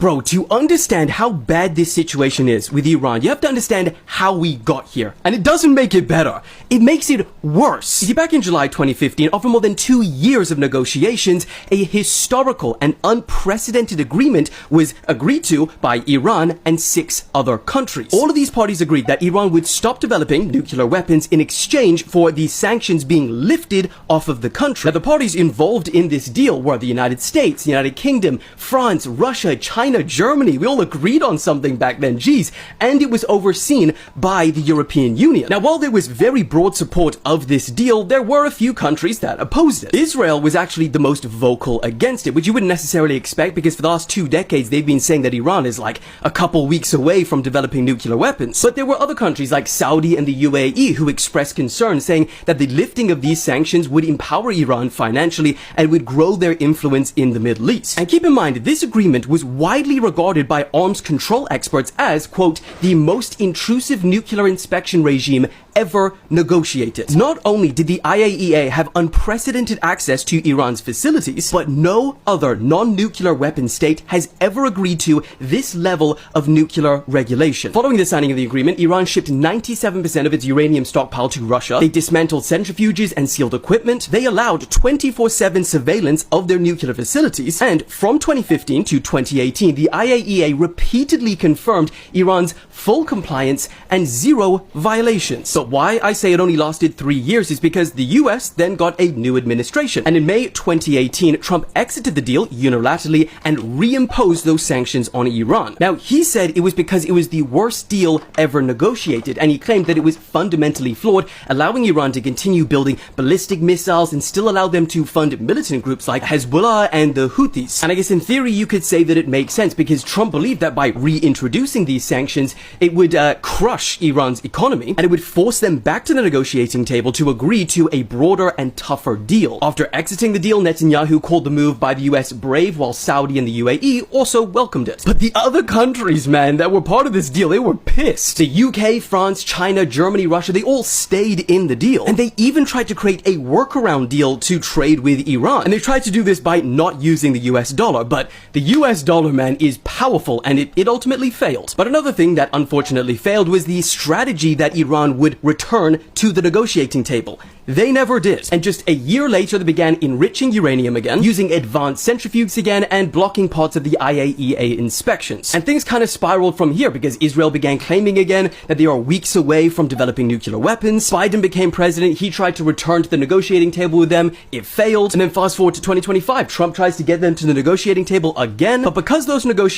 Bro, to understand how bad this situation is with Iran, you have to understand how we got here. And it doesn't make it better. It makes it worse. See, back in July 2015, after more than 2 years of negotiations, a historical and unprecedented agreement was agreed to by Iran and 6 other countries. All of these parties agreed that Iran would stop developing nuclear weapons in exchange for the sanctions being lifted off of the country. Now, the parties involved in this deal were the United States, the United Kingdom, France, Russia, China, Germany. We all agreed on something back then, geez. And it was overseen by the European Union. Now, while there was very broad support of this deal, there were a few countries that opposed it. Israel was actually the most vocal against it, which you wouldn't necessarily expect because for the last 2 decades, they've been saying that Iran is like a couple weeks away from developing nuclear weapons. But there were other countries like Saudi and the UAE who expressed concern, saying that the lifting of these sanctions would empower Iran financially and would grow their influence in the Middle East. And keep in mind, this agreement was widely regarded by arms control experts as, quote, the most intrusive nuclear inspection regime ever negotiated. Not only did the IAEA have unprecedented access to Iran's facilities, but no other non-nuclear weapon state has ever agreed to this level of nuclear regulation. Following the signing of the agreement, Iran shipped 97% of its uranium stockpile to Russia. They dismantled centrifuges and sealed equipment. They allowed 24/7 surveillance of their nuclear facilities. And from 2015 to 2018, the IAEA repeatedly confirmed Iran's full compliance and 0 violations. But why I say it only lasted 3 years is because the US then got a new administration. And in May 2018, Trump exited the deal unilaterally and reimposed those sanctions on Iran. Now, he said it was because it was the worst deal ever negotiated, and he claimed that it was fundamentally flawed, allowing Iran to continue building ballistic missiles and still allow them to fund militant groups like Hezbollah and the Houthis. And I guess in theory, you could say that it makes sense because Trump believed that by reintroducing these sanctions, it would crush Iran's economy and it would force them back to the negotiating table to agree to a broader and tougher deal. After exiting the deal, Netanyahu called the move by the US brave, while Saudi and the UAE also welcomed it. But the other countries, man, that were part of this deal, they were pissed. The UK, France, China, Germany, Russia, they all stayed in the deal. And they even tried to create a workaround deal to trade with Iran. And they tried to do this by not using the US dollar. But the US dollar, man, is powerful, and it ultimately failed. But another thing that unfortunately failed was the strategy that Iran would return to the negotiating table. They never did. And just a year later, they began enriching uranium again, using advanced centrifuges again, and blocking parts of the IAEA inspections. And things kind of spiraled from here because Israel began claiming again that they are weeks away from developing nuclear weapons. Biden became president. He tried to return to the negotiating table with them. It failed. And then fast forward to 2025, Trump tries to get them to the negotiating table again. But because those negotiations